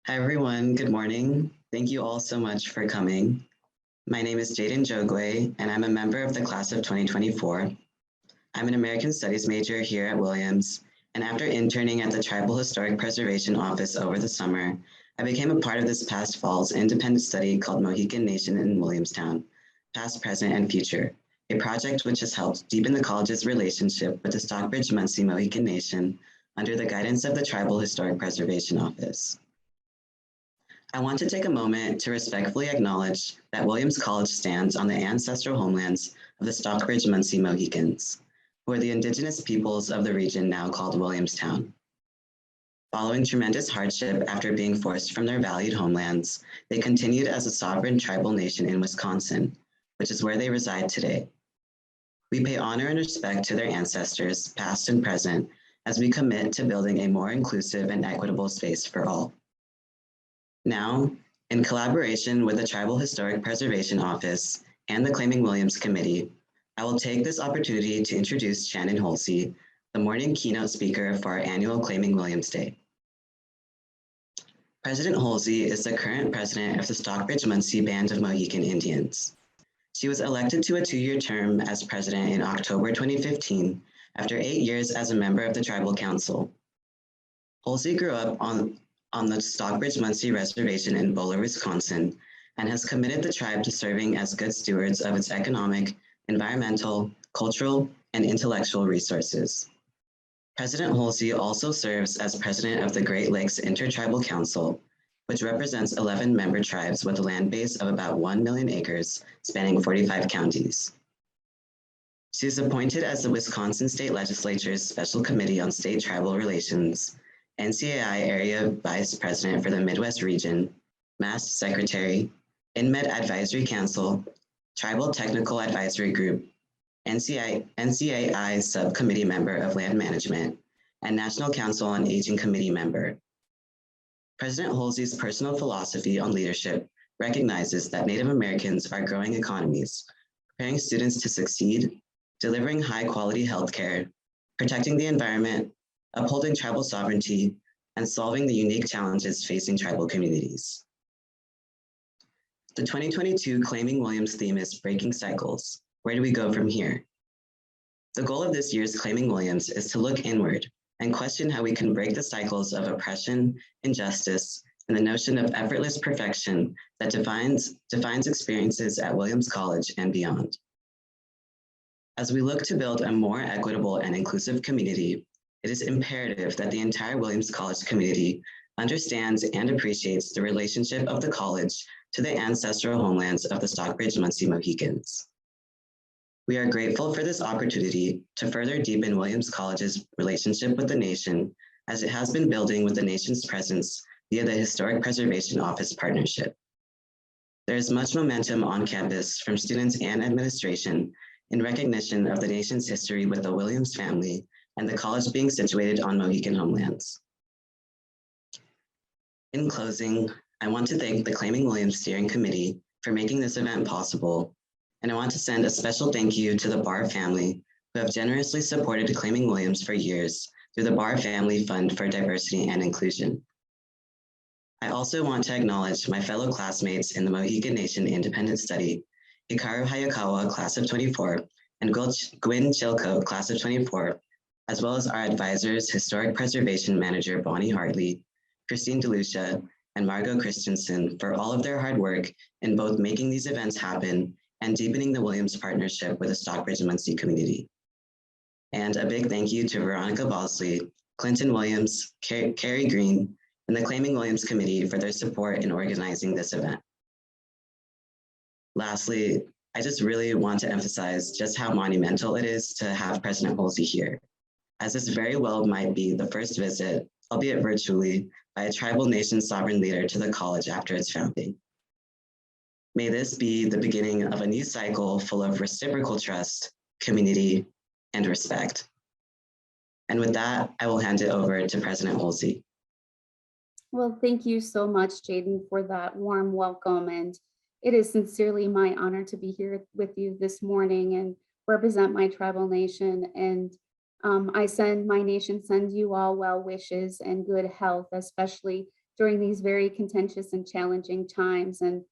Hi, everyone. Good morning. Thank you all so much for coming. My name is Jaden Jogwe, and I'm a member of the class of 2024. I'm an American Studies major here at Williams, and after interning at the Tribal Historic Preservation Office over the summer, I became a part of this past fall's independent study called Mohican Nation in Williamstown, Past, Present, and Future, a project which has helped deepen the college's relationship with the Stockbridge-Munsee Mohican Nation under the guidance of the Tribal Historic Preservation Office. I want to take a moment to respectfully acknowledge that Williams College stands on the ancestral homelands of the Stockbridge-Munsee Mohicans, who are the indigenous peoples of the region now called Williamstown. Following tremendous hardship after being forced from their valued homelands, they continued as a sovereign tribal nation in Wisconsin, which is where they reside today. We pay honor and respect to their ancestors, past and present, as we commit to building a more inclusive and equitable space for all. Now, in collaboration with the Tribal Historic Preservation Office and the Claiming Williams Committee, I will take this opportunity to introduce Shannon Holsey, the morning keynote speaker for our annual Claiming Williams Day. President Holsey is the current president of the Stockbridge-Munsee Band of Mohican Indians. She was elected to a 2-year term as president in October 2015 after 8 years as a member of the Tribal Council. Holsey grew up on the Stockbridge-Munsee Reservation in Bowler, Wisconsin, and has committed the tribe to serving as good stewards of its economic, environmental, cultural, and intellectual resources. President Holsey also serves as president of the Great Lakes Intertribal Council, which represents 11 member tribes with a land base of about 1 million acres, spanning 45 counties. She is appointed as the Wisconsin State Legislature's Special Committee on State Tribal Relations, NCAI Area Vice President for the Midwest Region, MAST Secretary, INMED Advisory Council, Tribal Technical Advisory Group, NCAI Sub Committee member of Land Management, and National Council on Aging Committee member. President Holsey's personal philosophy on leadership recognizes that Native Americans are growing economies, preparing students to succeed, delivering high-quality healthcare, protecting the environment, upholding tribal sovereignty, and solving the unique challenges facing tribal communities. The 2022 Claiming Williams theme is Breaking Cycles. Where do we go from here? The goal of this year's Claiming Williams is to look inward and question how we can break the cycles of oppression, injustice, and the notion of effortless perfection that defines experiences at Williams College and beyond. As we look to build a more equitable and inclusive community, it is imperative that the entire Williams College community understands and appreciates the relationship of the college to the ancestral homelands of the Stockbridge-Munsee Mohicans. We are grateful for this opportunity to further deepen Williams College's relationship with the nation as it has been building with the nation's presence via the Historic Preservation Office partnership. There is much momentum on campus from students and administration in recognition of the nation's history with the Williams family and the college being situated on Mohican homelands. In closing, I want to thank the Claiming Williams Steering Committee for making this event possible, and I want to send a special thank you to the Barr family who have generously supported Claiming Williams for years through the Barr Family Fund for Diversity and Inclusion. I also want to acknowledge my fellow classmates in the Mohican Nation Independent Study, Hikaru Hayakawa, Class of 24, and Gwyn Chilcote, Class of 24, as well as our advisors, Historic Preservation Manager Bonnie Hartley, Christine DeLucia, and Margot Christensen for all of their hard work in both making these events happen and deepening the Williams partnership with the Stockbridge-Munsee community. And a big thank you to Veronica Bosley, Clinton Williams, Carrie Green, and the Claiming Williams Committee for their support in organizing this event. Lastly, I just really want to emphasize just how monumental it is to have President Holsey here, as this very well might be the first visit, albeit virtually, by a tribal nation sovereign leader to the college after its founding. May this be the beginning of a new cycle full of reciprocal trust, community, and respect. And with that, I will hand it over to President Holsey. Well, thank you so much, Jaden, for that warm welcome. And it is sincerely my honor to be here with you this morning and represent my tribal nation. And my nation sends you all well wishes and good health, especially during these very contentious and challenging times. And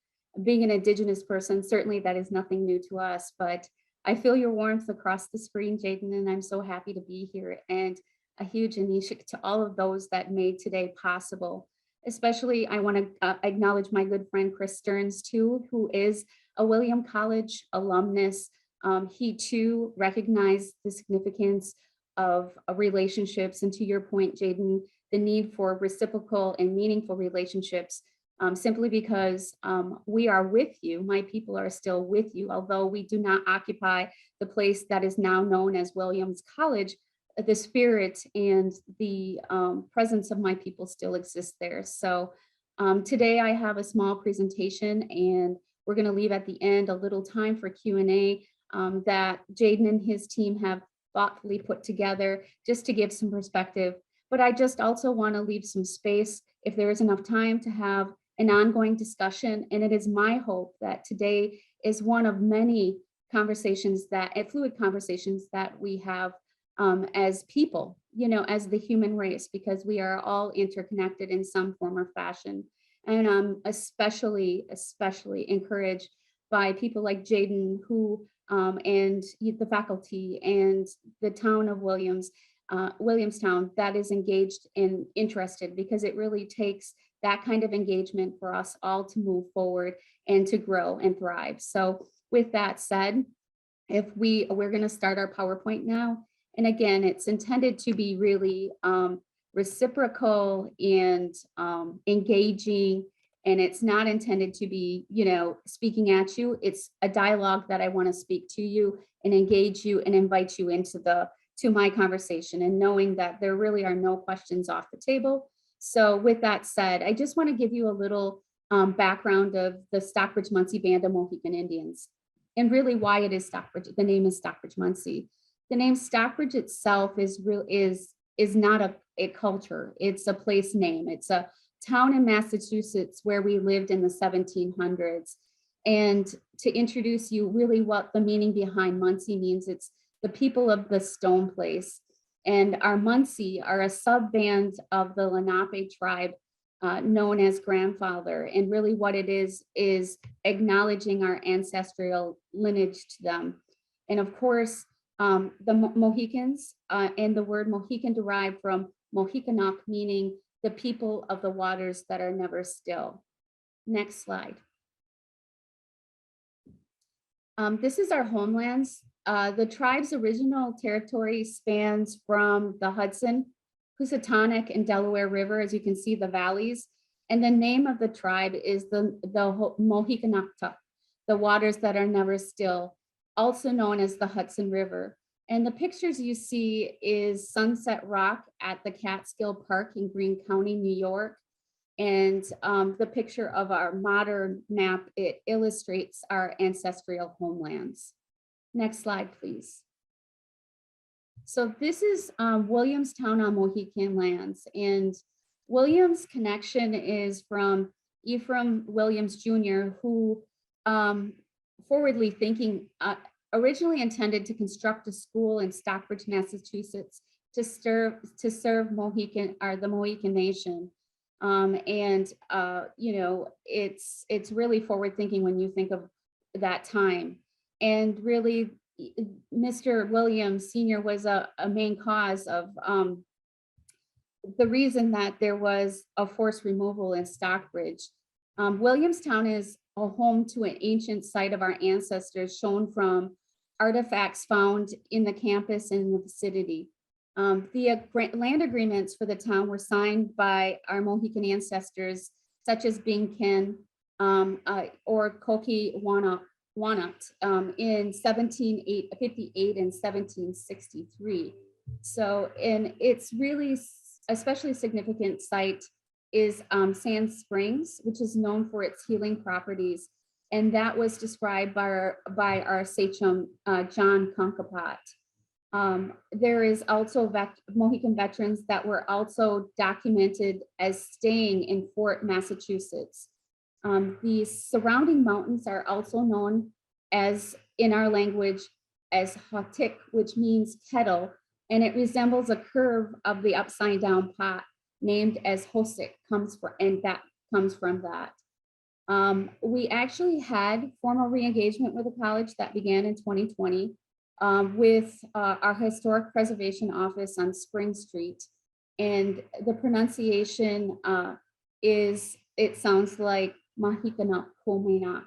being an Indigenous person, certainly that is nothing new to us, but I feel your warmth across the screen, Jaden, and I'm so happy to be here. And a huge initiative to all of those that made today possible. Especially, I want to acknowledge my good friend Chris Stearns too, who is a William College alumnus. He too recognized the significance of relationships, and to your point, Jaden, the need for reciprocal and meaningful relationships, simply because we are with you. My people are still with you, although we do not occupy the place that is now known as Williams College. The spirit and the presence of my people still exists there. So today I have a small presentation, and we're going to leave at the end a little time for Q&A that Jaden and his team have thoughtfully put together just to give some perspective. But I just also want to leave some space, if there is enough time, to have an ongoing discussion. And it is my hope that today is one of many conversations fluid conversations that we have as people, as the human race, because we are all interconnected in some form or fashion. And I'm especially encouraged by people like Jaden, who and the faculty and the town of Williamstown that is engaged and interested, because it really takes that kind of engagement for us all to move forward and to grow and thrive. So with that said, if we're going to start our PowerPoint now. And again, it's intended to be really reciprocal and engaging, and it's not intended to be, speaking at you. It's a dialogue that I want to speak to you and engage you and invite you into my conversation, and knowing that there really are no questions off the table. So with that said, I just want to give you a little background of the Stockbridge-Munsee Band of Mohican Indians, and really why it is Stockbridge. The name is Stockbridge-Munsee. The name Stockbridge itself is not a culture. It's a place name. It's a town in Massachusetts where we lived in the 1700s. And to introduce you really what the meaning behind Munsee means, it's the people of the stone place. And our Munsee are a sub-band of the Lenape tribe known as grandfather. And really what it is acknowledging our ancestral lineage to them. And of course, the Mohicans, and the word Mohican derived from Mohiconeew, meaning the people of the waters that are never still. Next slide. This is our homelands. The tribe's original territory spans from the Hudson, Housatonic, and Delaware River, as you can see the valleys. And the name of the tribe is the Mohiconeew, the waters that are never still, also known as the Hudson River. And the pictures you see is Sunset Rock at the Catskill Park in Greene County, New York. And the picture of our modern map, it illustrates our ancestral homelands. Next slide, please. So this is Williamstown on Mohican lands. And Williams' connection is from Ephraim Williams Jr., who forwardly thinking, originally intended to construct a school in Stockbridge, Massachusetts to serve the Mohican Nation. It's really forward thinking when you think of that time. And really, Mr. Williams Sr. was a main cause of the reason that there was a forced removal in Stockbridge. Williamstown is a home to an ancient site of our ancestors, shown from artifacts found in the campus and in the vicinity. The land agreements for the town were signed by our Mohican ancestors, such as Bing Ken or Koki Wanat in 1758 and 1763. So, and it's really especially significant site is Sand Springs, which is known for its healing properties. And that was described by our sachem, John Conkapat. There is also Mohican veterans that were also documented as staying in Fort Massachusetts. The surrounding mountains are also known as, in our language, as Hotik, which means kettle, and it resembles a curve of the upside down pot, named as Hosik and that comes from that. We actually had formal re-engagement with the college that began in 2020 with our Historic Preservation Office on Spring Street. And the pronunciation it sounds like Mohicanee.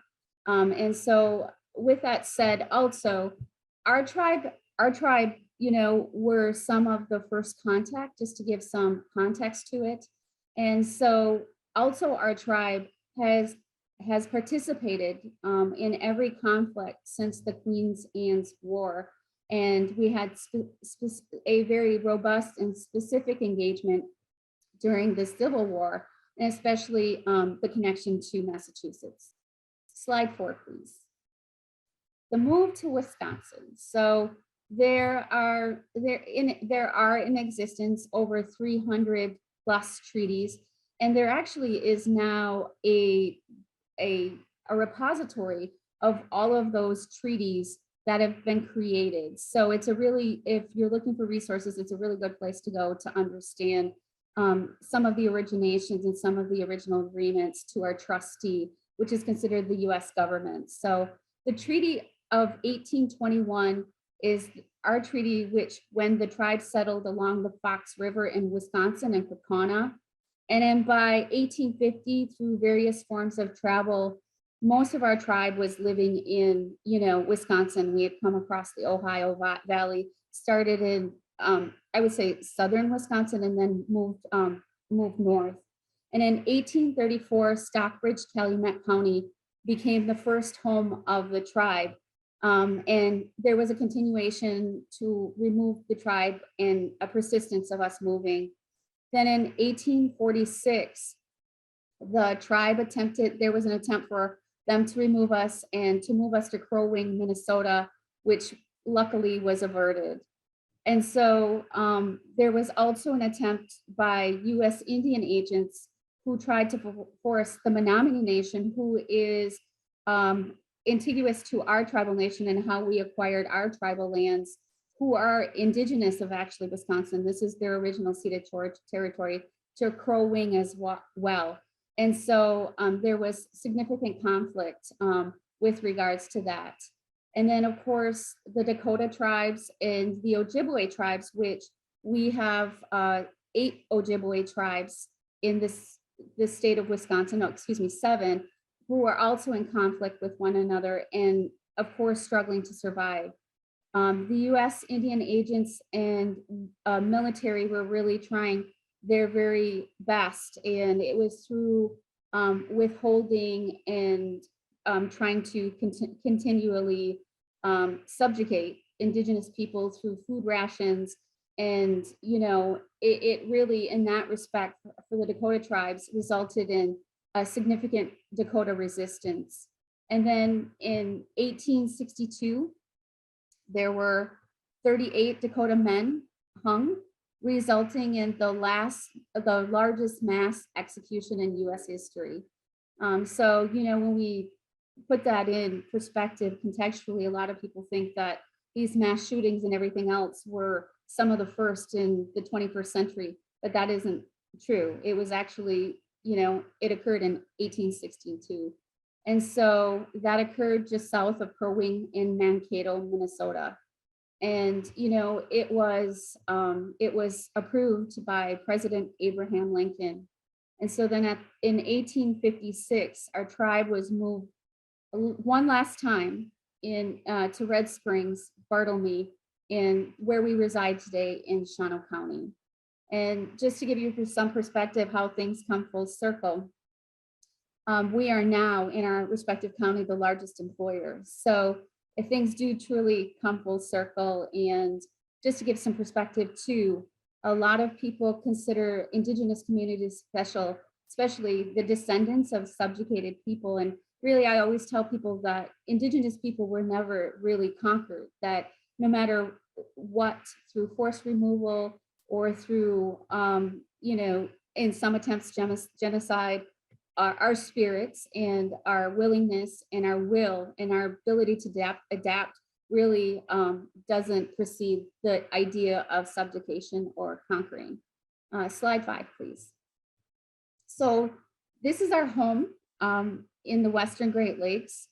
And so with that said, also, our tribe, were some of the first contact, just to give some context to it. And so also our tribe has participated in every conflict since the Queen's Anne's War. And we had a very robust and specific engagement during the Civil War, and especially the connection to Massachusetts. Slide 4, please. The move to Wisconsin. So there are in existence over 300 plus treaties, and there actually is now a repository of all of those treaties that have been created. So it's if you're looking for resources, it's a really good place to go to understand some of the originations and some of the original agreements to our trustee, which is considered the US government. So the Treaty of 1821 is our treaty, which when the tribe settled along the Fox River in Wisconsin and Kaukauna. And then by 1850, through various forms of travel, most of our tribe was living in, Wisconsin. We had come across the Ohio Valley, started in, I would say, southern Wisconsin, and then moved north. And in 1834, Stockbridge-Calumet County became the first home of the tribe. And there was a continuation to remove the tribe and a persistence of us moving. Then in 1846, the tribe there was an attempt for them to remove us and to move us to Crow Wing, Minnesota, which luckily was averted. And so there was also an attempt by US Indian agents who tried to force the Menominee Nation, who is contiguous to our tribal nation and how we acquired our tribal lands, who are indigenous of actually Wisconsin. This is their original ceded territory, to Crow Wing as well. And so there was significant conflict with regards to that. And then of course, the Dakota tribes and the Ojibwe tribes, which we have 8 Ojibwe tribes in this state of Wisconsin, 7, who are also in conflict with one another and of course, struggling to survive. The US Indian agents and military were really trying their very best, and it was through withholding and trying to continually subjugate indigenous people through food rations. And, it really, in that respect, for the Dakota tribes, resulted in a significant Dakota resistance. And then in 1862, there were 38 Dakota men hung, resulting in the largest mass execution in US history. So, when we put that in perspective contextually, a lot of people think that these mass shootings and everything else were some of the first in the 21st century, but that isn't true. It was actually, it occurred in 1862. And so that occurred just south of Crow Wing in Mankato, Minnesota. And, it was approved by President Abraham Lincoln. And so then in 1856, our tribe was moved one last time to Red Springs, Bartlemy, in where we reside today in Shannon County. And just to give you some perspective how things come full circle, we are now in our respective county the largest employer. So if things do truly come full circle, and just to give some perspective too, a lot of people consider indigenous communities special, especially the descendants of subjugated people. And really, I always tell people that indigenous people were never really conquered, that no matter what, through forced removal or through, in some attempts, genocide, our spirits and our willingness and our will and our ability to adapt really doesn't precede the idea of subjugation or conquering. Slide 5, please. So this is our home in the Western Great Lakes.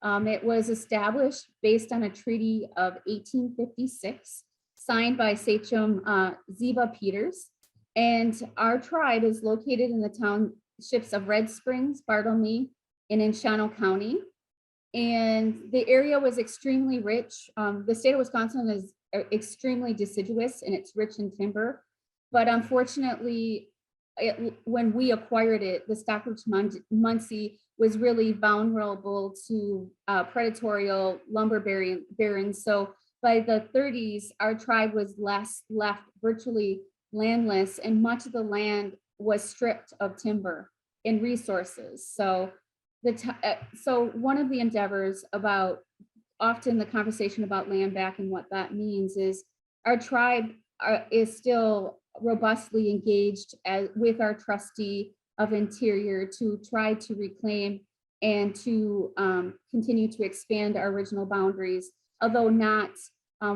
It was established based on a treaty of 1856, signed by Sachem Ziba Peters. And our tribe is located in the townships of Red Springs, Bartlemy, and in Shannon County. And the area was extremely rich. The state of Wisconsin is extremely deciduous and it's rich in timber. But unfortunately, when we acquired it, the Stockbridge-Munsee was really vulnerable to predatory lumber barons. So by the 30s, our tribe was left virtually landless, and much of the land was stripped of timber and resources. So one of the endeavors about often the conversation about land back and what that means is our tribe is still robustly engaged with our trustee of Interior to try to reclaim and to continue to expand our original boundaries, although not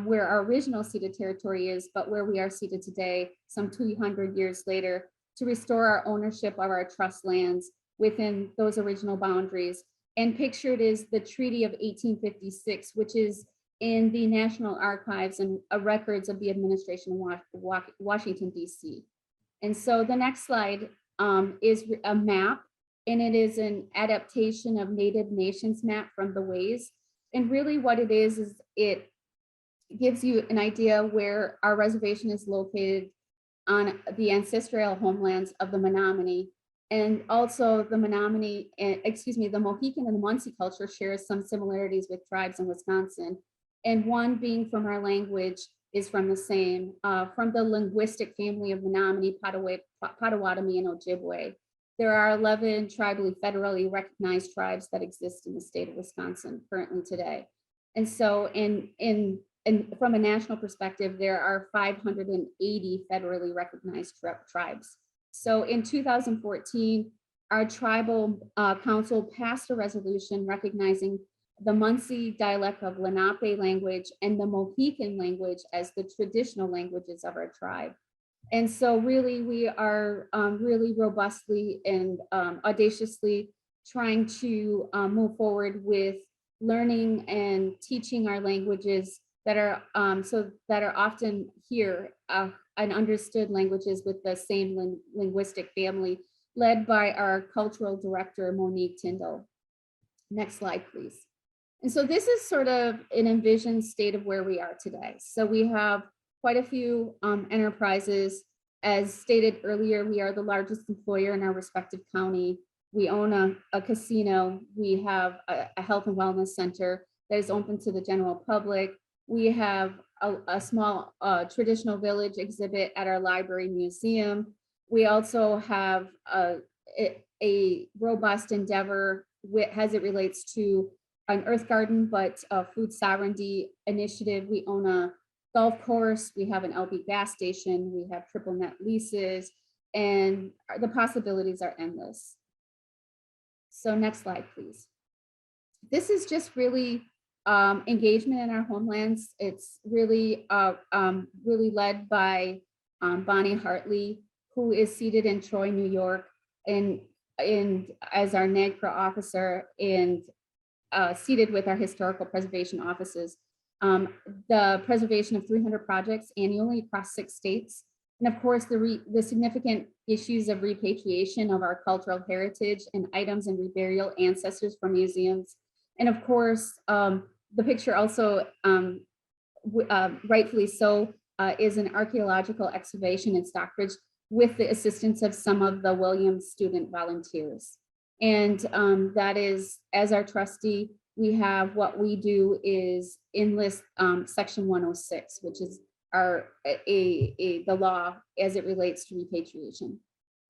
where our original ceded territory is, but where we are seated today, some 200 years later, to restore our ownership of our trust lands within those original boundaries. And pictured is the Treaty of 1856, which is in the National Archives and records of the administration of Washington, D.C. And so the next slide is a map, and it is an adaptation of Native Nations map from the Ways. And really what it is it gives you an idea where our reservation is located on the ancestral homelands of the Menominee. And also the Menominee, the Mohican and the Munsee culture shares some similarities with tribes in Wisconsin. And one being from our language is from the same, from the linguistic family of Menominee, Potawatomi, and Ojibwe. There are 11 tribally federally recognized tribes that exist in the state of Wisconsin currently today. And so from a national perspective, there are 580 federally recognized tribes. So in 2014, our tribal council passed a resolution recognizing the Munsee dialect of Lenape language and the Mohican language as the traditional languages of our tribe. And so really we are really robustly and audaciously trying to move forward with learning and teaching our languages that are often here and understood languages with the same linguistic family, led by our cultural director, Monique Tyndall. Next slide, please. And so this is sort of an envisioned state of where we are today. So we have quite a few enterprises. As stated earlier, we are the largest employer in our respective county. We own a casino. We have a health and wellness center that is open to the general public. We have a small traditional village exhibit at our library museum. We also have a robust endeavor as it relates to an earth garden, but a food sovereignty initiative. We own a golf course. We have an LB gas station. We have triple net leases, and the possibilities are endless. So next slide, please. This is just really engagement in our homelands. It's really, really led by Bonnie Hartley, who is seated in Troy, New York, and as our NAGPRA officer, and seated with our historical preservation offices. The preservation of 300 projects annually across 6 states. And of course, the significant issues of repatriation of our cultural heritage and items and reburial ancestors from museums. And of course, the picture also, rightfully so, is an archaeological excavation in Stockbridge with the assistance of some of the Williams student volunteers. And that is, as our trustee, we have what we do is enlist Section 106, which is the law as it relates to repatriation.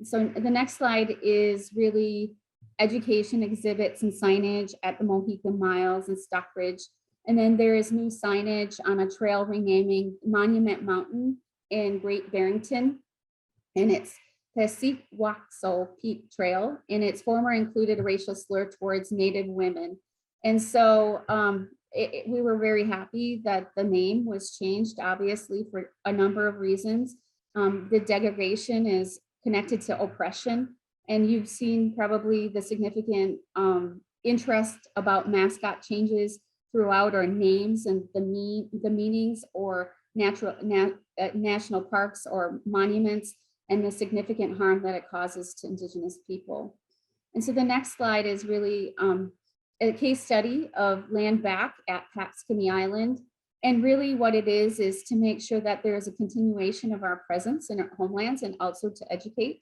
So the next slide is really education exhibits and signage at the Mohican Miles in Stockbridge. And then there is new signage on a trail renaming Monument Mountain in Great Barrington. And it's Pesequaxo Peak Trail, and its former included a racial slur towards Native women. And so we were very happy that the name was changed, obviously, for a number of reasons. The degradation is connected to oppression. And you've seen probably the significant interest about mascot changes throughout our names and the meanings or national parks or monuments, and the significant harm that it causes to Indigenous people. And so the next slide is really a case study of land back at Paxcany Island. And really what it is to make sure that there is a continuation of our presence in our homelands and also to educate.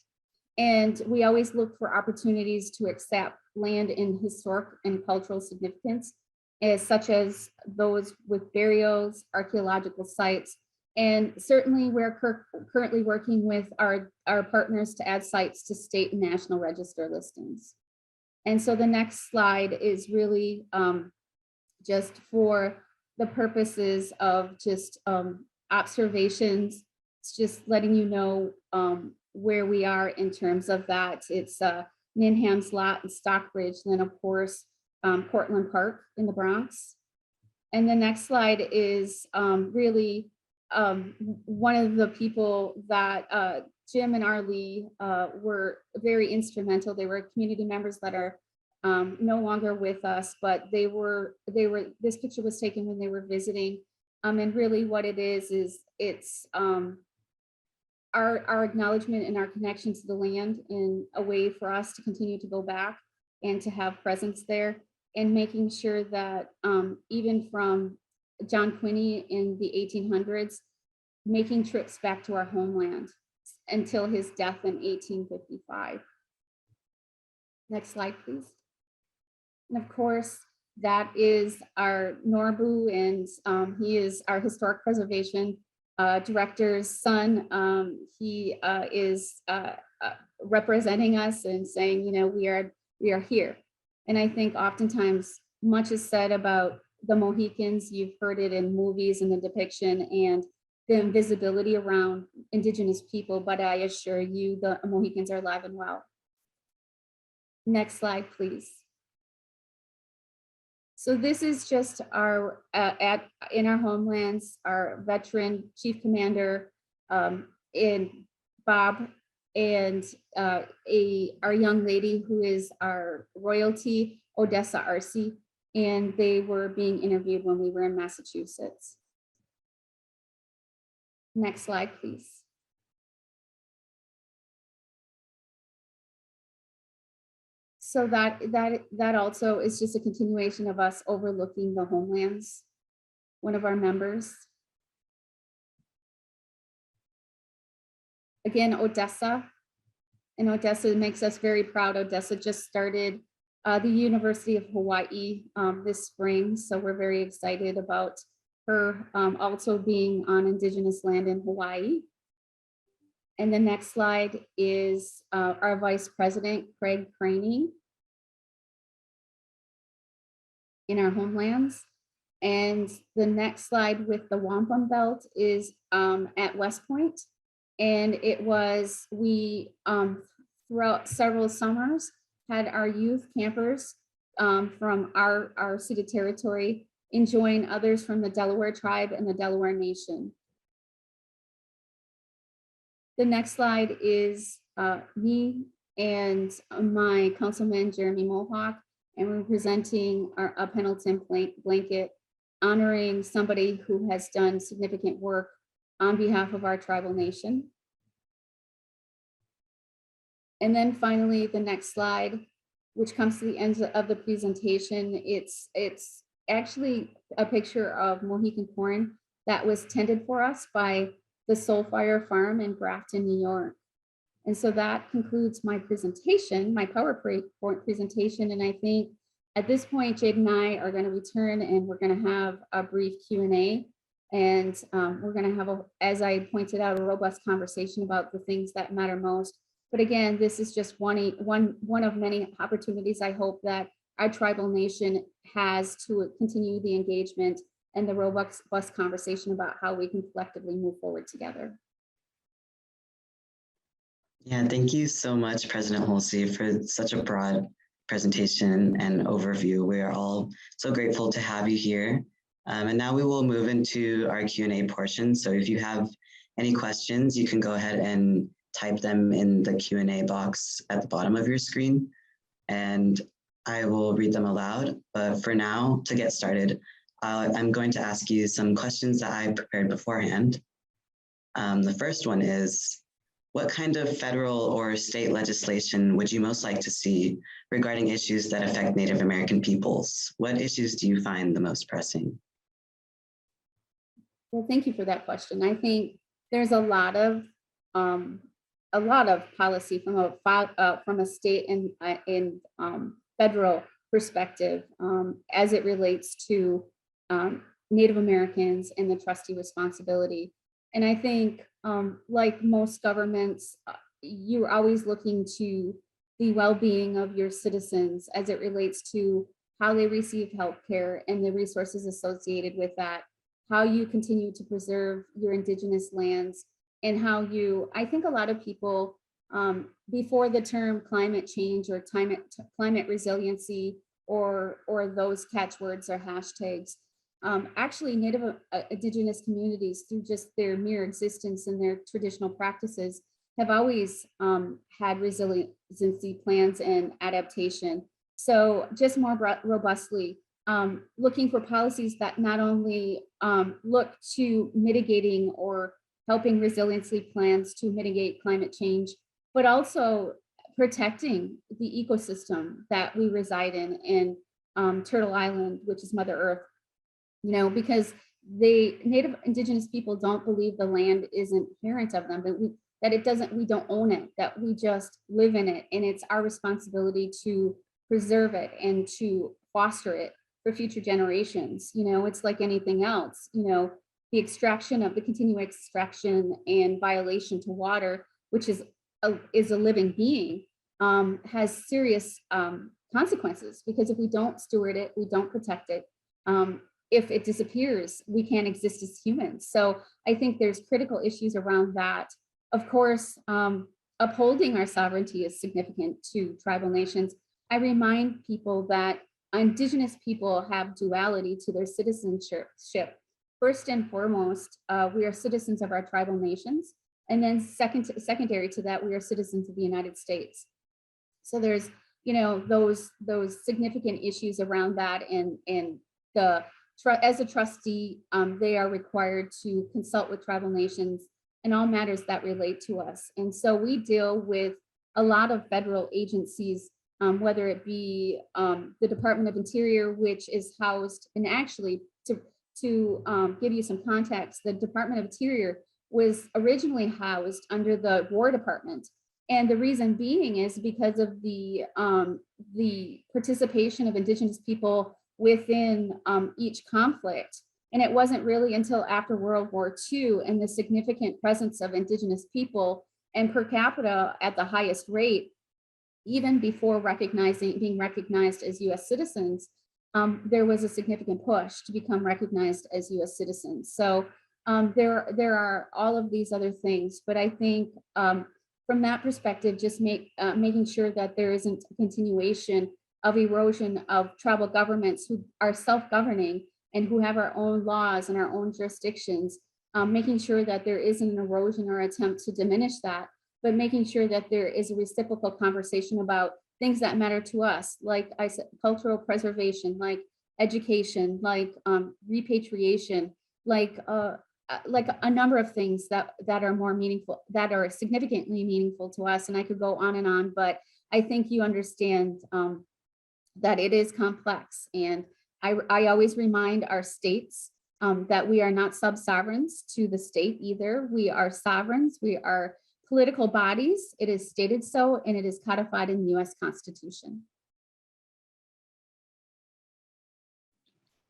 And we always look for opportunities to accept land in historic and cultural significance, such as those with burials, archaeological sites. And certainly we're currently working with our partners to add sites to state and national register listings. And so the next slide is really just for the purposes of just observations. It's just letting you know where we are in terms of that. It's Ninham's Lot and Stockbridge, and then of course, Portland Park in the Bronx. And the next slide is really one of the people that Jim and Arlie were very instrumental. They were community members that are no longer with us, but this picture was taken when they were visiting. And really what it is it's our acknowledgement and our connection to the land in a way for us to continue to go back and to have presence there, and making sure that even from John Quinney in the 1800s, making trips back to our homeland until his death in 1855. Next slide, please. And of course, that is our Norbu, and he is our historic preservation director's son. He is representing us and saying, you know, we are here. And I think oftentimes much is said about the Mohicans. You've heard it in movies and the depiction and the invisibility around Indigenous people, but I assure you the Mohicans are alive and well. Next slide, please. So this is just our, in our homelands, our veteran chief commander in Bob, and our young lady who is our royalty, Odessa Arce, and they were being interviewed when we were in Massachusetts. Next slide, please. So that also is just a continuation of us overlooking the homelands, one of our members. Again, Odessa, and Odessa makes us very proud. Odessa just started the University of Hawaii this spring, so we're very excited about her also being on Indigenous land in Hawaii. And the next slide is our Vice President, Craig Craney, in our homelands. And the next slide with the wampum belt is at West Point. And it was, we throughout several summers had our youth campers from our ceded territory enjoying others from the Delaware tribe and the Delaware Nation. The next slide is me and my councilman, Jeremy Mohawk, and we're presenting a Pendleton blanket honoring somebody who has done significant work on behalf of our tribal nation. And then finally, the next slide, which comes to the end of the presentation, it's actually a picture of Mohican corn that was tended for us by the Soul Fire Farm in Grafton, New York. And so that concludes my presentation, my PowerPoint presentation. And I think at this point, Jade and I are going to return and we're going to have a brief Q&A. And we're going to have, as I pointed out, a robust conversation about the things that matter most. But again, this is just one of many opportunities I hope that our tribal nation has to continue the engagement and the robust conversation about how we can collectively move forward together. Yeah, thank you so much, President Holsey, for such a broad presentation and overview. We are all so grateful to have you here. And now we will move into our Q&A portion. So if you have Any questions, you can go ahead and type them in the Q&A box at the bottom of your screen, and I will read them aloud. But for now, to get started, I'm going to ask you some questions that I prepared beforehand. The first one is, what kind of federal or state legislation would you most like to see regarding issues that affect Native American peoples? What issues do you find the most pressing? Well, thank you for that question. I think there's a lot of policy from a state and federal perspective as it relates to Native Americans and the trustee responsibility. And I think, like most governments, you're always looking to the well-being of your citizens as it relates to how they receive healthcare and the resources associated with that, how you continue to preserve your indigenous lands, and how you, I think a lot of people, before the term climate change or climate resiliency or those catchwords or hashtags, actually Native Indigenous communities, through just their mere existence and their traditional practices, have always had resiliency plans and adaptation. So just more robustly, looking for policies that not only look to mitigating or helping resiliency plans to mitigate climate change, but also protecting the ecosystem that we reside in Turtle Island, which is Mother Earth. You know, because the Native Indigenous people don't believe the land is inherent of them, but we don't own it, that we just live in it. And it's our responsibility to preserve it and to foster it for future generations. You know, it's like anything else, you know, the continued extraction and violation to water, which is a living being, has serious consequences, because if we don't steward it, we don't protect it, if it disappears, we can't exist as humans. So I think there's critical issues around that. Of course, upholding our sovereignty is significant to tribal nations. I remind people that Indigenous people have duality to their citizenship. First and foremost, we are citizens of our tribal nations. And then secondary to that, we are citizens of the United States. So there's, you know, those significant issues around that, and as a trustee, they are required to consult with tribal nations in all matters that relate to us. And so we deal with a lot of federal agencies, whether it be the Department of Interior, which is housed, and actually to give you some context, the Department of Interior was originally housed under the War Department. And the reason being is because of the participation of Indigenous people within each conflict. And it wasn't really until after World War II and the significant presence of Indigenous people and per capita at the highest rate, even before being recognized as US citizens, there was a significant push to become recognized as US citizens. So there are all of these other things, but I think from that perspective, just making sure that there isn't a continuation of erosion of tribal governments who are self-governing and who have our own laws and our own jurisdictions, making sure that there isn't an erosion or attempt to diminish that, but making sure that there is a reciprocal conversation about things that matter to us, like I said, cultural preservation, like education, like repatriation, like a number of things that are more meaningful, that are significantly meaningful to us. And I could go on, but I think you understand that it is complex. And I always remind our states that we are not sub-sovereigns to the state either. We are sovereigns, we are political bodies. It is stated so, and it is codified in the US Constitution.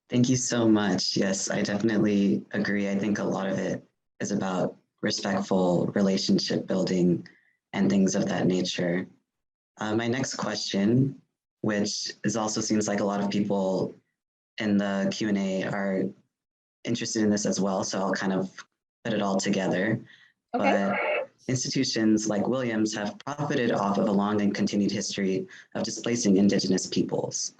Thank you so much. Yes, I definitely agree. I think a lot of it is about respectful relationship building and things of that nature. My next question, which also seems like a lot of people in the Q&A are interested in this as well, so I'll kind of put it all together. Okay. But institutions like Williams have profited off of a long and continued history of displacing Indigenous peoples.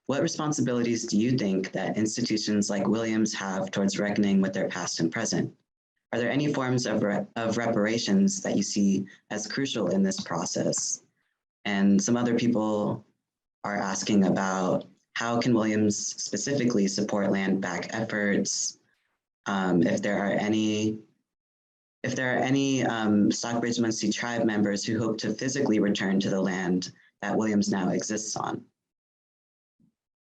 What responsibilities do you think that institutions like Williams have towards reckoning with their past and present? Are there any forms of reparations that you see as crucial in this process? And some other people are asking about how can Williams specifically support land back efforts? If there are any Stockbridge-Munsee tribe members who hope to physically return to the land that Williams now exists on.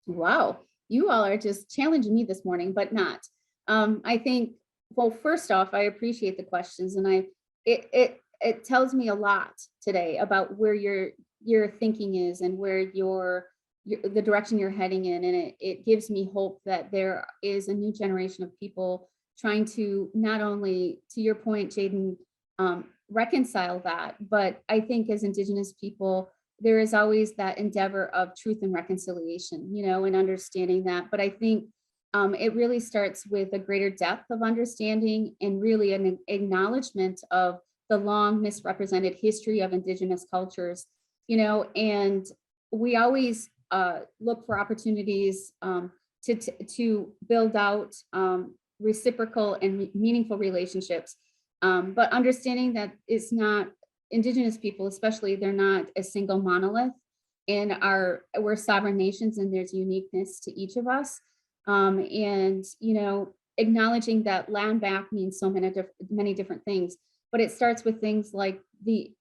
Wow, you all are just challenging me this morning, but not. I think, well, first off, I appreciate the questions, and it tells me a lot today about where your thinking is and where the direction you're heading in, and it gives me hope that there is a new generation of people trying to not only, to your point, Jaden, reconcile that, but I think as Indigenous people, there is always that endeavor of truth and reconciliation, and understanding that. But I think it really starts with a greater depth of understanding and really an acknowledgement of the long misrepresented history of Indigenous cultures, and we always look for opportunities to build out reciprocal and meaningful relationships, but understanding that it's not Indigenous people, especially, they're not a single monolith, and we're sovereign nations, and there's uniqueness to each of us, and acknowledging that land back means so many different things, but it starts with things like the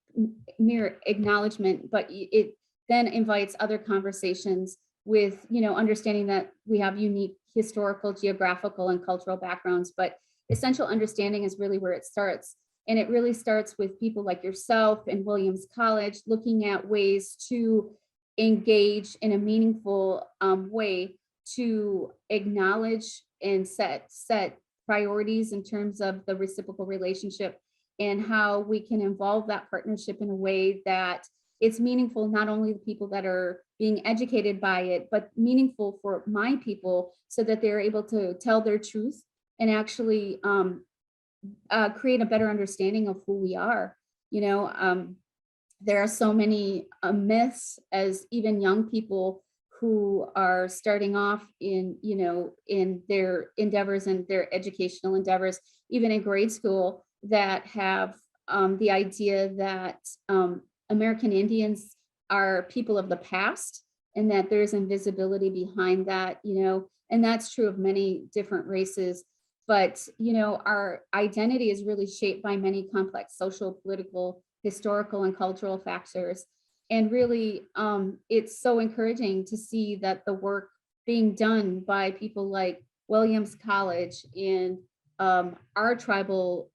mere acknowledgement, but it then invites other conversations with understanding that we have unique historical, geographical, and cultural backgrounds, but essential understanding is really where it starts. And it really starts with people like yourself and Williams College looking at ways to engage in a meaningful way to acknowledge and set priorities in terms of the reciprocal relationship and how we can involve that partnership in a way that it's meaningful, not only the people that are being educated by it, but meaningful for my people so that they're able to tell their truth and actually create a better understanding of who we are. There are so many myths as even young people who are starting off in their endeavors and their educational endeavors, even in grade school, that have the idea that American Indians are people of the past and that there's invisibility behind that, and that's true of many different races. But, our identity is really shaped by many complex social, political, historical, and cultural factors. And really, it's so encouraging to see that the work being done by people like Williams College and our tribal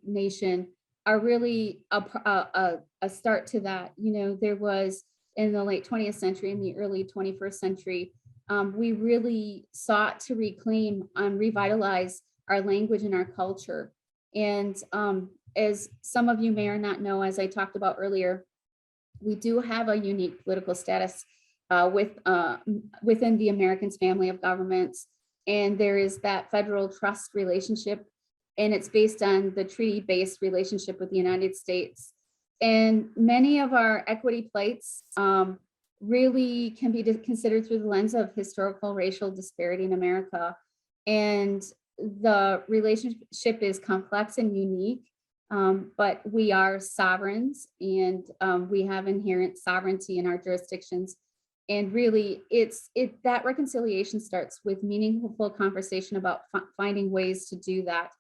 nation are really a start to that. There was in the late 20th century and the early 21st century, we really sought to reclaim and revitalize our language and our culture. And as some of you may or not know, as I talked about earlier, we do have a unique political status within the Americans family of governments. And there is that federal trust relationship, and it's based on the treaty-based relationship with the United States. And many of our equity plates really can be considered through the lens of historical racial disparity in America. And the relationship is complex and unique, but we are sovereigns, and we have inherent sovereignty in our jurisdictions. And really, that reconciliation starts with meaningful conversation about finding ways to do that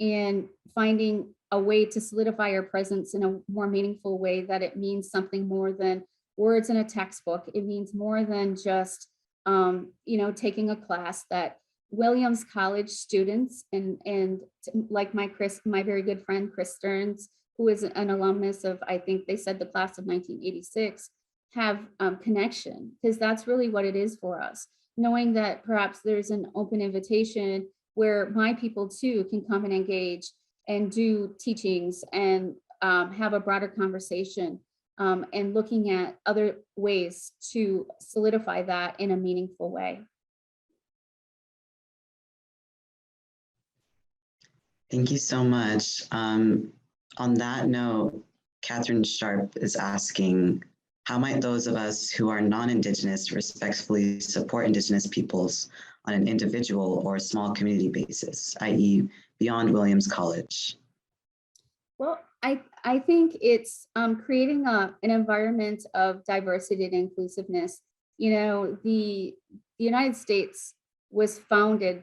and finding a way to solidify our presence in a more meaningful way, that it means something more than words in a textbook. It means more than just, taking a class. That Williams College students and like my very good friend, Chris Stearns, who is an alumnus of, I think they said the class of 1986, have connection, because that's really what it is for us. Knowing that perhaps there's an open invitation where my people too can come and engage and do teachings and have a broader conversation, and looking at other ways to solidify that in a meaningful way. Thank you so much. On that note, Catherine Sharp is asking, how might those of us who are non-Indigenous respectfully support Indigenous peoples on an individual or small community basis, i.e. beyond Williams College? Well, I think it's creating an environment of diversity and inclusiveness. You know, the United States was founded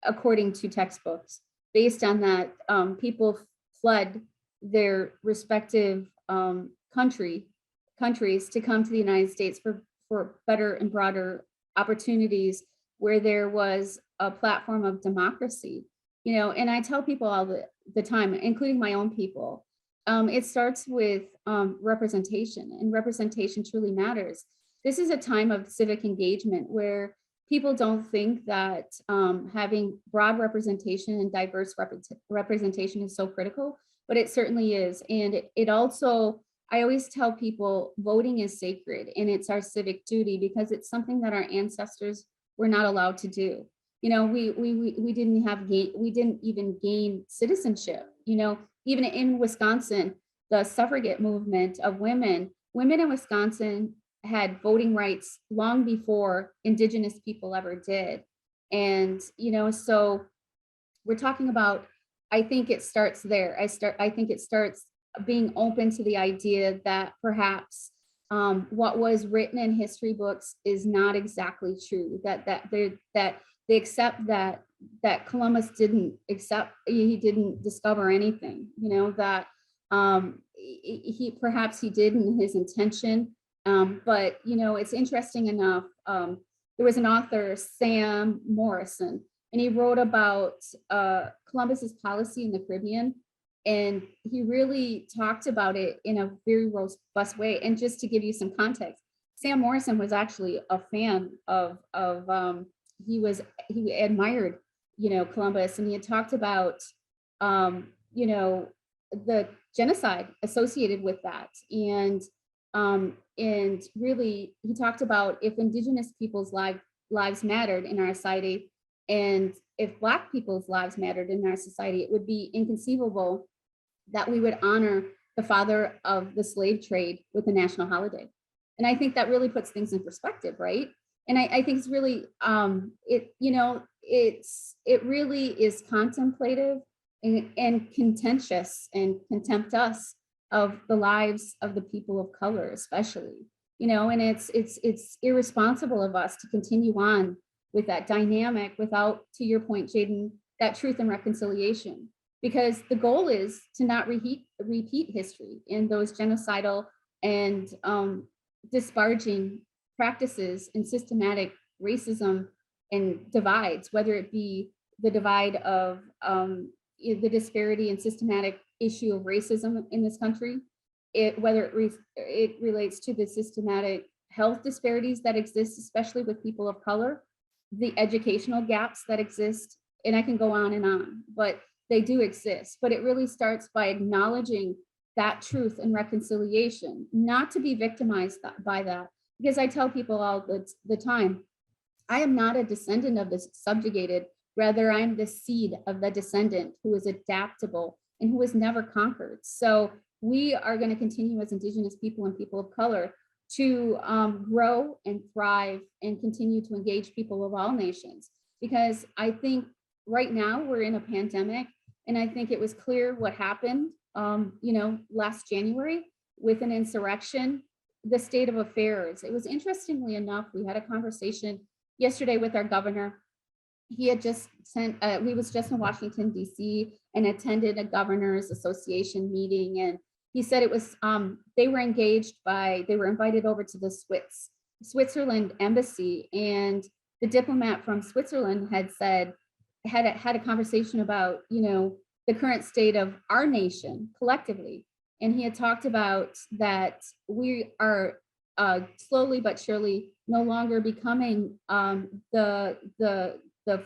according to textbooks. Based on that, people fled their respective countries to come to the United States for better and broader opportunities where there was a platform of democracy. You know, and I tell people all the time, including my own people, it starts with representation, and representation truly matters. This is a time of civic engagement where people don't think that having broad representation and diverse representation is so critical, but it certainly is. And it also, I always tell people, voting is sacred and it's our civic duty because it's something that our ancestors were not allowed to do. You know, we didn't even gain citizenship. You know, even in Wisconsin, the suffragette movement of women in Wisconsin had voting rights long before Indigenous people ever did. And, you know, so we're talking about, I think it starts there. I think it starts being open to the idea that perhaps what was written in history books is not exactly true, that they accept that Columbus didn't he didn't discover anything, you know, that perhaps he did in his intention. But, you know, it's interesting enough. There was an author, Sam Morrison, and he wrote about Columbus's policy in the Caribbean. And he really talked about it in a very robust way. And just to give you some context, Sam Morrison was actually a fan of he admired, you know, Columbus, and he had talked about, you know, the genocide associated with that. And really he talked about if Indigenous people's lives mattered in our society, and if Black people's lives mattered in our society, it would be inconceivable that we would honor the father of the slave trade with a national holiday. And I think that really puts things in perspective, right? And I think it's really, it really is contemplative and contentious and contemptuous of the lives of the people of color, especially, you know, and it's irresponsible of us to continue on with that dynamic without, to your point, Jaden, that truth and reconciliation, because the goal is to not repeat history in those genocidal and disparaging practices and systematic racism and divides, whether it be the divide of the disparity and systematic issue of racism in this country, whether it relates to the systematic health disparities that exist, especially with people of color, the educational gaps that exist, and I can go on, but they do exist. But it really starts by acknowledging that truth and reconciliation, not to be victimized by that. Because I tell people all the time, I am not a descendant of the subjugated, rather I'm the seed of the descendant who is adaptable and who is never conquered. So we are going to continue as Indigenous people and people of color to grow and thrive and continue to engage people of all nations. Because I think right now we're in a pandemic, and I think it was clear what happened, last January with an insurrection, the state of affairs. It was, interestingly enough, we had a conversation yesterday with our governor. He had just he was just in Washington, D.C. and attended a governor's association meeting. And he said it was, they were invited over to the Switzerland embassy, and the diplomat from Switzerland had a conversation about, the current state of our nation collectively. And he had talked about that we are slowly but surely no longer becoming the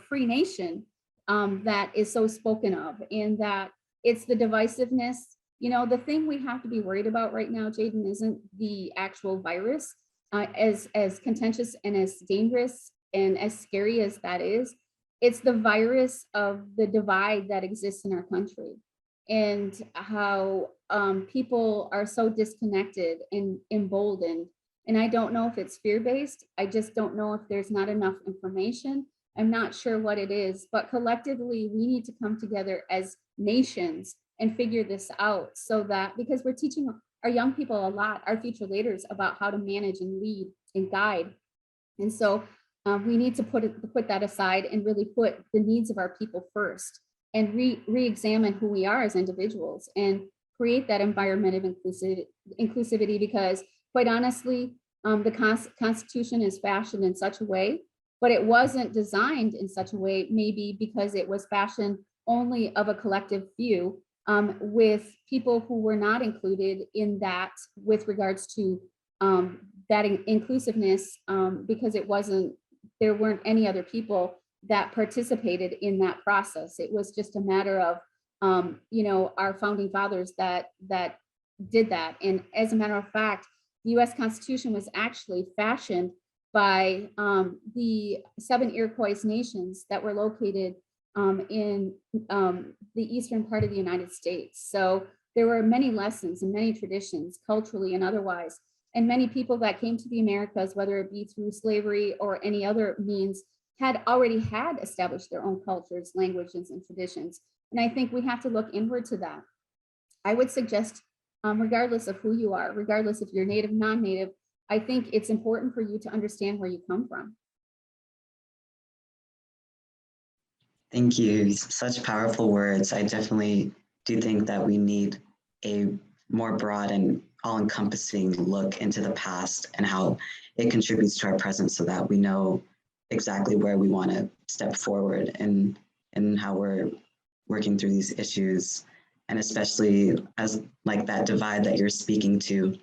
free nation that is so spoken of, and that it's the divisiveness. The thing we have to be worried about right now, Jaden, isn't the actual virus, as contentious and as dangerous and as scary as that is. It's the virus of the divide that exists in our country, and how people are so disconnected and emboldened. And I don't know if it's fear-based. I just don't know if there's not enough information. I'm not sure what it is, but collectively we need to come together as nations and figure this out, so that, because we're teaching our young people a lot, our future leaders, about how to manage and lead and guide. And so we need to put that aside and really put the needs of our people first, and re-examine who we are as individuals and create that environment of inclusivity, because quite honestly, the Constitution is fashioned in such a way, but it wasn't designed in such a way, maybe because it was fashioned only of a collective few, with people who were not included in that with regards to that inclusiveness, because there weren't any other people that participated in that process. It was just a matter of, our founding fathers that did that. And as a matter of fact, the US Constitution was actually fashioned by the 7 Iroquois nations that were located in the eastern part of the United States. So there were many lessons and many traditions, culturally and otherwise. And many people that came to the Americas, whether it be through slavery or any other means, had already established their own cultures, languages, and traditions. And I think we have to look inward to that. I would suggest, regardless of who you are, regardless if you're Native, non-Native, I think it's important for you to understand where you come from. Thank you. Such powerful words. I definitely do think that we need a more broad and all-encompassing look into the past and how it contributes to our present, so that we know exactly where we want to step forward and how we're working through these issues. And especially as like that divide that you're speaking to,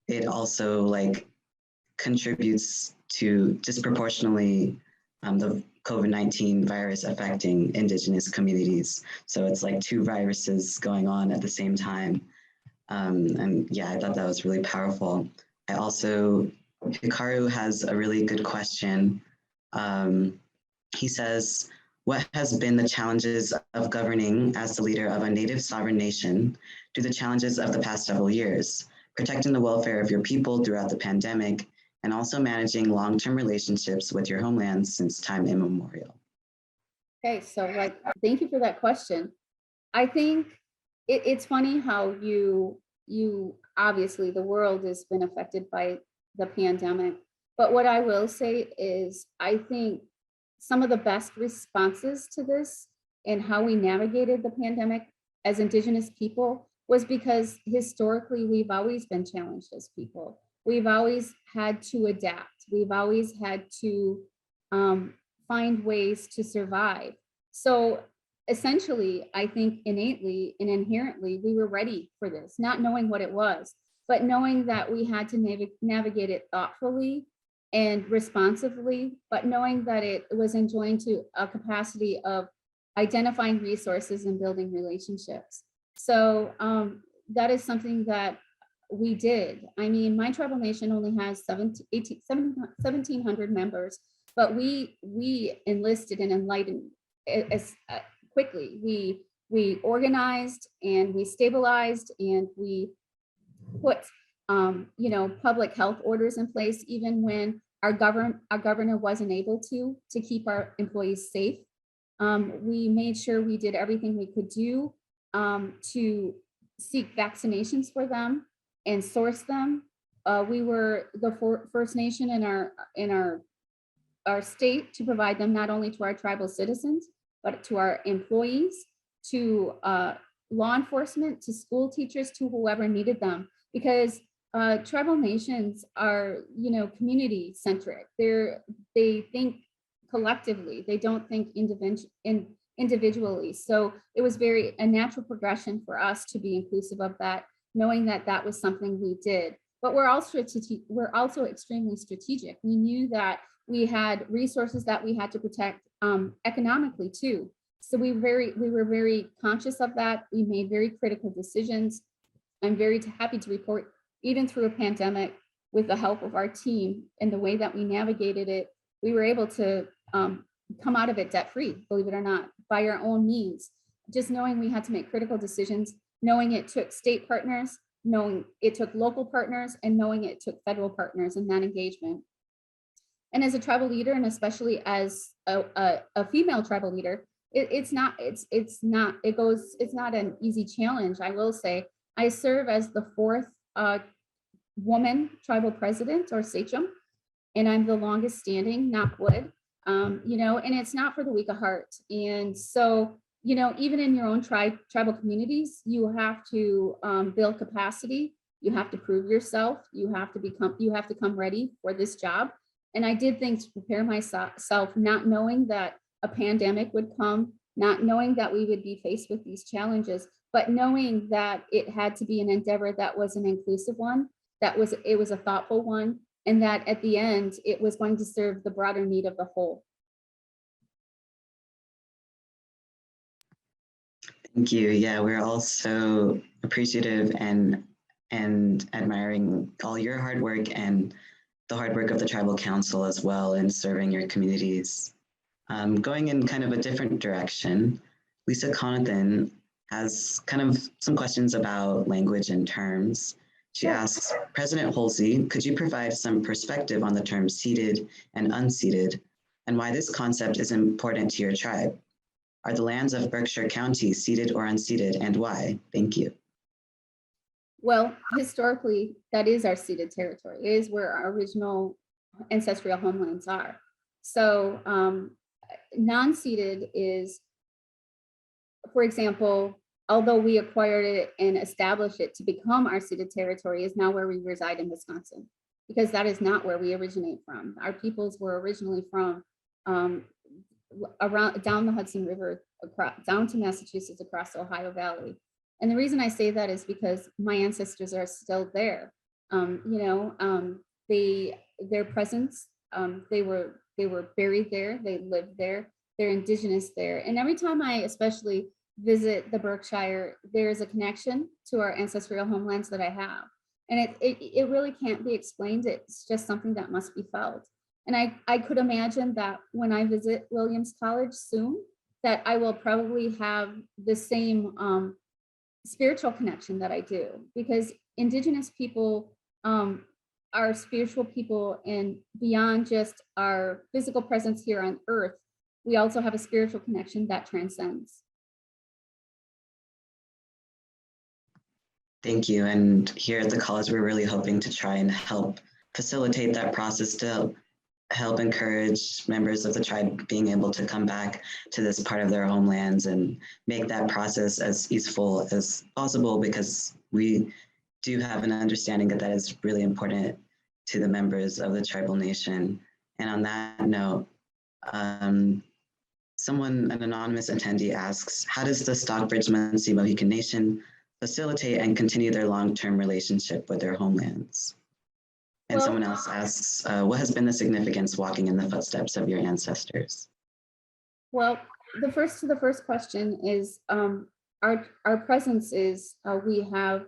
it also like contributes to disproportionately the COVID-19 virus affecting Indigenous communities. So it's like 2 viruses going on at the same time. And yeah, I thought that was really powerful. Hikaru has a really good question. He says, what has been the challenges of governing as the leader of a Native sovereign nation through the challenges of the past several years, protecting the welfare of your people throughout the pandemic, and also managing long-term relationships with your homelands since time immemorial? Okay, so thank you for that question. I think it's funny how you obviously the world has been affected by the pandemic, but what I will say is I think some of the best responses to this and how we navigated the pandemic as Indigenous people was because historically we've always been challenged as people. We've always had to adapt. We've always had to find ways to survive. So essentially, I think innately and inherently, we were ready for this, not knowing what it was, but knowing that we had to navigate it thoughtfully and responsively, but knowing that it was enjoined to a capacity of identifying resources and building relationships. So that is something that we did. I mean, my tribal nation only has 1,700 members, but we enlisted and enlightened as quickly. We organized and we stabilized and we put public health orders in place, even when our governor wasn't able to keep our employees safe. We made sure we did everything we could do to seek vaccinations for them and source them. We were the first nation in our state to provide them not only to our tribal citizens, but to our employees, to law enforcement, to school teachers, to whoever needed them. Because tribal nations are, community centric. They think collectively. They don't think individually. So it was a natural progression for us to be inclusive of that, knowing that that was something we did. But we're also extremely strategic. We knew that we had resources that we had to protect economically too. So we were very conscious of that. We made very critical decisions. I'm very happy to report, even through a pandemic, with the help of our team and the way that we navigated it, we were able to come out of it debt-free, believe it or not, by our own means. Just knowing we had to make critical decisions, knowing it took state partners, knowing it took local partners, and knowing it took federal partners in that engagement. And as a tribal leader, and especially as a female tribal leader, it's not an easy challenge. I will say I serve as the fourth woman tribal president or sachem, and I'm the longest standing, knock wood. And it's not for the weak of heart. And so, even in your own tribal communities, you have to build capacity. You have to prove yourself. You have to come ready for this job. And I did things to prepare myself, not knowing that a pandemic would come, not knowing that we would be faced with these challenges, but knowing that it had to be an endeavor that was an inclusive one, it was a thoughtful one, and that at the end, it was going to serve the broader need of the whole. Thank you. Yeah, we're all so appreciative and admiring all your hard work and the hard work of the Tribal Council as well in serving your communities. Going in kind of a different direction, Lisa Conathan has kind of some questions about language and terms. She asks, President Holsey, could you provide some perspective on the terms ceded and unceded and why this concept is important to your tribe? Are the lands of Berkshire County ceded or unceded, and why? Thank you. Well, historically, that is our ceded territory. It is where our original ancestral homelands are. So non-ceded is, for example, although we acquired it and established it to become our ceded territory, is now where we reside in Wisconsin, because that is not where we originate from. Our peoples were originally from around down the Hudson River, down to Massachusetts, across the Ohio Valley. And the reason I say that is because my ancestors are still there. Their presence, they were buried there, they lived there, they're indigenous there. And every time I especially visit the Berkshire, there's a connection to our ancestral homelands that I have. And it really can't be explained. It's just something that must be felt. And I could imagine that when I visit Williams College soon, that I will probably have the same spiritual connection that I do, because indigenous people are spiritual people, and beyond just our physical presence here on earth, we also have a spiritual connection that transcends. Thank you. And here at the college, we're really hoping to try and help facilitate that process to help encourage members of the tribe being able to come back to this part of their homelands and make that process as easeful as possible, because we do have an understanding that that is really important to the members of the tribal nation. And on that note, an anonymous attendee asks, how does the Stockbridge-Munsee Mohican Nation facilitate and continue their long-term relationship with their homelands? And someone else asks, what has been the significance walking in the footsteps of your ancestors? Well, the first question is, our presence is, we have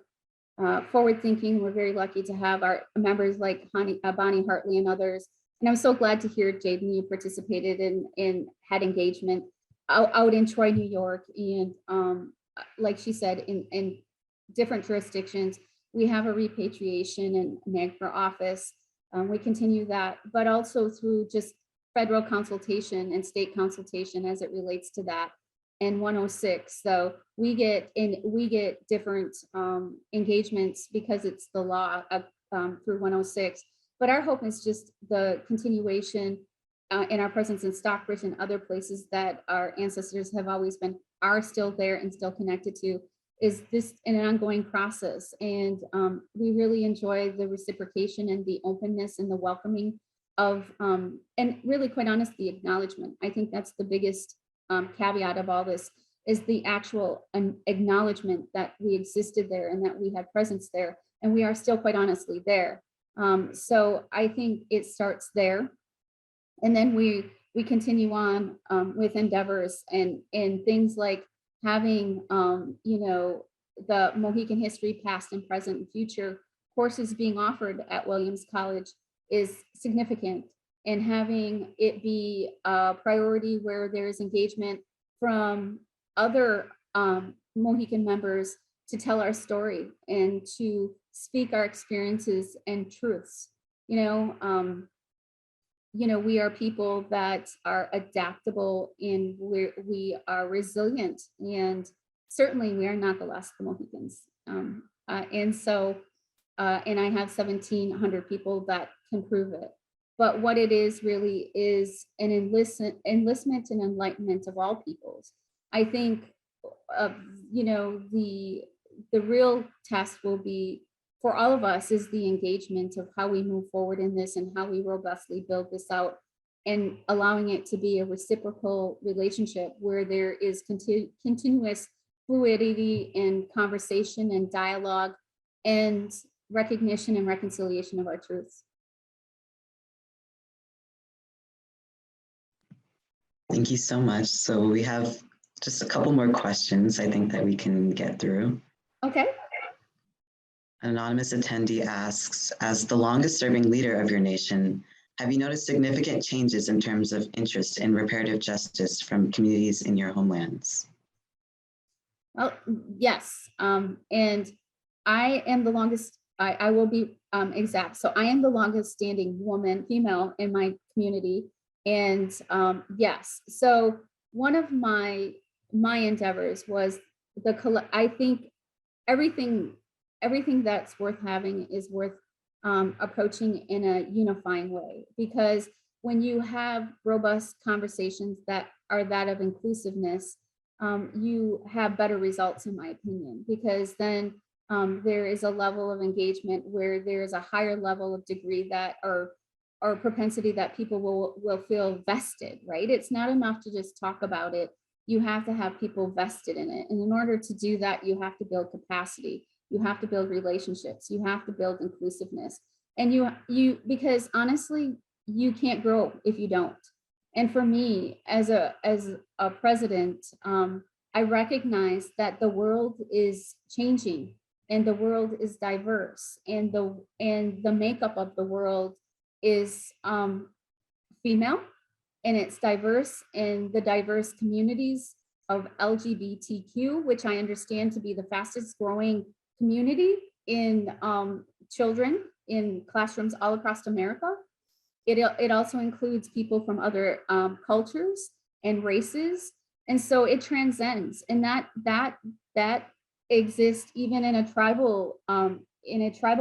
forward thinking. We're very lucky to have our members like Bonnie Hartley and others. And I'm so glad to hear, Jaden, you participated in had engagement out in Troy, New York. And like she said, in different jurisdictions. We have a repatriation and NAGPRA office. We continue that, but also through just federal consultation and state consultation as it relates to that, and 106. So we get different engagements because it's the law through 106. But our hope is just the continuation in our presence in Stockbridge and other places that our ancestors have always been, are still there and still connected to. Is this an ongoing process? And we really enjoy the reciprocation and the openness and the welcoming of, and really quite honest, the acknowledgement. I think that's the biggest caveat of all this, is the actual acknowledgement that we existed there and that we had presence there, and we are still quite honestly there. So I think it starts there. And then we continue on with endeavors and things like having, the Mohican history, past and present and future courses being offered at Williams College is significant, and having it be a priority where there's engagement from other Mohican members to tell our story and to speak our experiences and truths. we are people that are adaptable and we are resilient, and certainly we are not the last of the Mohicans. And I have 1,700 people that can prove it. But what it is really is an enlistment and enlightenment of all peoples. I think, the real test will be for all of us is the engagement of how we move forward in this and how we robustly build this out, and allowing it to be a reciprocal relationship where there is continuous fluidity and conversation and dialogue and recognition and reconciliation of our truths. Thank you so much. So we have just a couple more questions I think that we can get through. Okay. An anonymous attendee asks, as the longest serving leader of your nation, have you noticed significant changes in terms of interest in reparative justice from communities in your homelands? Well, yes. And I am the longest, I will be exact. So I am the longest standing female in my community. And yes, so one of my endeavors was I think everything that's worth having is worth approaching in a unifying way, because when you have robust conversations that are that of inclusiveness, you have better results, in my opinion, because then there is a level of engagement where there is a higher level of degree that or propensity that people will feel vested, right? It's not enough to just talk about it. You have to have people vested in it. And in order to do that, you have to build capacity. You have to build relationships. You have to build inclusiveness. And because honestly, you can't grow if you don't. And for me, as a president, I recognize that the world is changing and the world is diverse, and the makeup of the world is female, and it's diverse in the diverse communities of LGBTQ, which I understand to be the fastest growing community in children in classrooms all across America. It also includes people from other cultures and races. And so it transcends, and that exists even in a tribal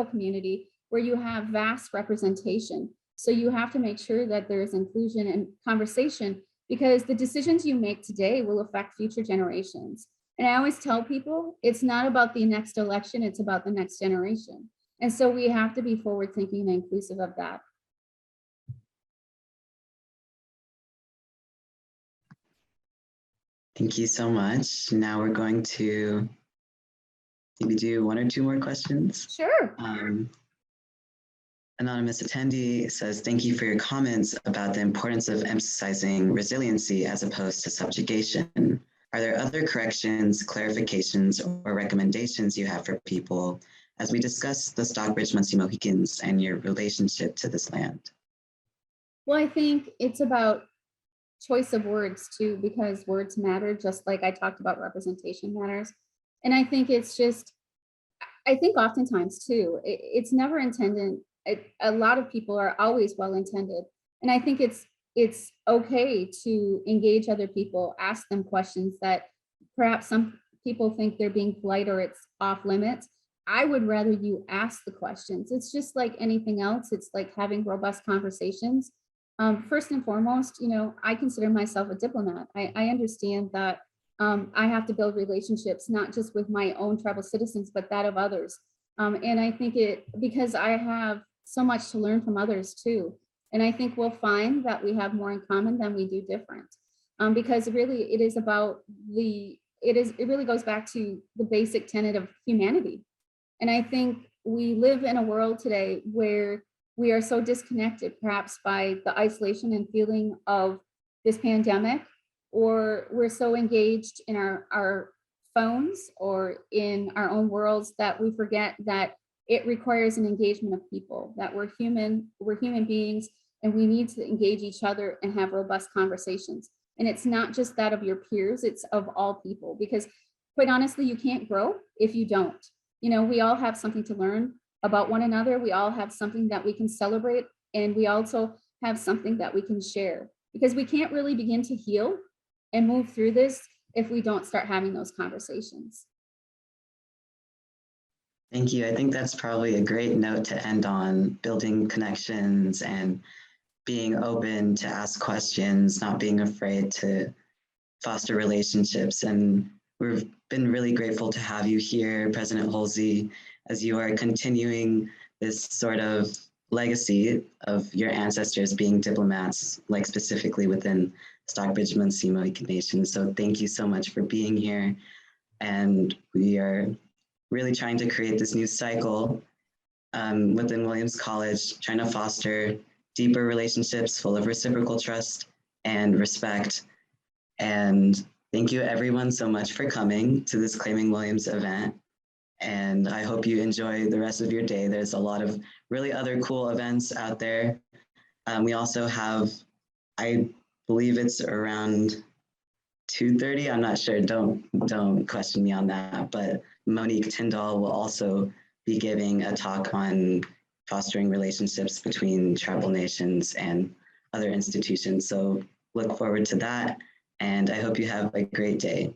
community where you have vast representation. So you have to make sure that there's inclusion and conversation, because the decisions you make today will affect future generations. And I always tell people, it's not about the next election, it's about the next generation. And so we have to be forward thinking and inclusive of that. Thank you so much. Now we're going to maybe do one or two more questions. Sure. Anonymous attendee says, thank you for your comments about the importance of emphasizing resiliency as opposed to subjugation. Are there other corrections, clarifications, or recommendations you have for people as we discuss the Stockbridge-Munsee Mohicans and your relationship to this land? Well, I think it's about choice of words too, because words matter, just like I talked about representation matters. And I think it's just, I think oftentimes too, it's never intended. A lot of people are always well-intended. And I think it's okay to engage other people, ask them questions that perhaps some people think they're being polite or it's off limits. I would rather you ask the questions. It's just like anything else. It's like having robust conversations. First and foremost, I consider myself a diplomat. I understand that I have to build relationships, not just with my own tribal citizens, but that of others. And I think because I have so much to learn from others too. And I think we'll find that we have more in common than we do different. Because really it is about it really goes back to the basic tenet of humanity. And I think we live in a world today where we are so disconnected, perhaps by the isolation and feeling of this pandemic, or we're so engaged in our phones or in our own worlds that we forget that it requires an engagement of people, that we're human beings, and we need to engage each other and have robust conversations. And it's not just that of your peers, it's of all people, because quite honestly, you can't grow if you don't. We all have something to learn about one another. We all have something that we can celebrate. And we also have something that we can share, because we can't really begin to heal and move through this if we don't start having those conversations. Thank you. I think that's probably a great note to end on, building connections and being open to ask questions, not being afraid to foster relationships. And we've been really grateful to have you here, President Holsey, as you are continuing this sort of legacy of your ancestors being diplomats, like specifically within Stockbridge-Munsee Mohican Nation. So thank you so much for being here. And we are really trying to create this new cycle within Williams College, trying to foster deeper relationships full of reciprocal trust and respect. And thank you everyone so much for coming to this Claiming Williams event. And I hope you enjoy the rest of your day. There's a lot of really other cool events out there. We also have, I believe it's around 2:30, I'm not sure, don't question me on that, but Monique Tyndall will also be giving a talk on fostering relationships between tribal nations and other institutions. So look forward to that, and I hope you have a great day.